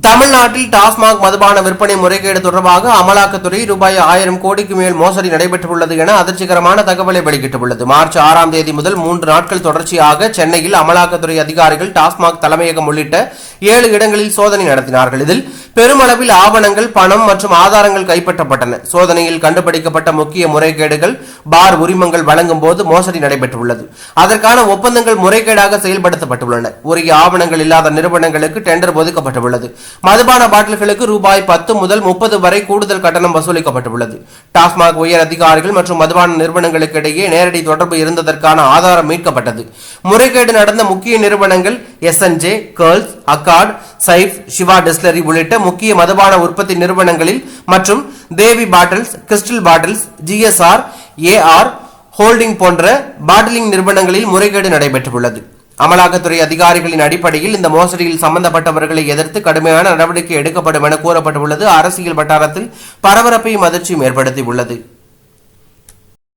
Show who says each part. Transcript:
Speaker 1: தமிழ்நாட்டில் டாஸ்மாக் மதுபான விற்பனை முறைகேடு தொடர்பாக அமலாக்கத்துறை ரூபாய் 1000 கோடிக்கு மேல் மோசடி நடைபெற்றுள்ளது என அதிர்ச்சிகரமான தகவலை வெளியிட்டுள்ளது. மார்ச் 6ஆம் தேதி முதல் 3 நாட்கள் தொடர்ச்சியாக சென்னையில் அமலாக்கத்துறை அதிகாரிகள் டாஸ்மாக் தலைமையகம் உள்ளிட்ட 7 இடங்களில் சோதனை நடத்தினார்கள். இதில் பெருமளவில் ஆவணங்கள், பணம் மற்றும் ஆதாரங்கள் கைப்பற்றப்பட்டன. சோதனையில் கண்டுபிடிக்கப்பட்ட முக்கிய முறைகேடுகள் பார் உரிமங்கள் வழங்கும் போது மோசடி நடைபெற்றுள்ளது. அதற்கான ஒப்பந்தங்கள் முறைகேடாக செயல்படுத்தப்பட்டுள்ளன. உரிய ஆவணங்கள் இல்லாத நிறுவனங்களுக்கு டெண்டர் ஒதுக்கப்பட்டுள்ளது. மதுபான பாட்டில்களுக்கு ரூபாய் 10 முதல் 30 வரை கூடுதல் கட்டணம் வசூலிக்கப்பட்டுள்ளது. டாஸ்மாக் உயர் அதிகாரிகள் மற்றும் மதுபான நிறுவனங்களுக்கு இடையே நேரடி தொடர்பு இருந்ததற்கான ஆதாரம் மீட்கப்பட்டது. முறைகேடு நடந்த முக்கிய நிறுவனங்கள் SNJ, girls, accord, Saif, Siva distillery உள்ளிட்ட முக்கிய மதுபான உற்பத்தி நிறுவனங்களில் மற்றும் Devi bottles, crystal bottles, GSR, AR holding போன்ற பாட்டிலிங் நிறுவனங்களில் முறைகேடு நடைபெற்றுள்ளது. அமலாக்கத்துறை அதிகாரிகளின் அடிப்படையில் இந்த மோசடியில் சம்பந்தப்பட்டவர்களை எதிர்த்து கடுமையான நடவடிக்கை எடுக்கப்படும் என கூறப்பட்டுள்ளது. அரசியல் வட்டாரத்தில் பரபரப்பையும் அதிர்ச்சியும் ஏற்படுத்தியுள்ளது.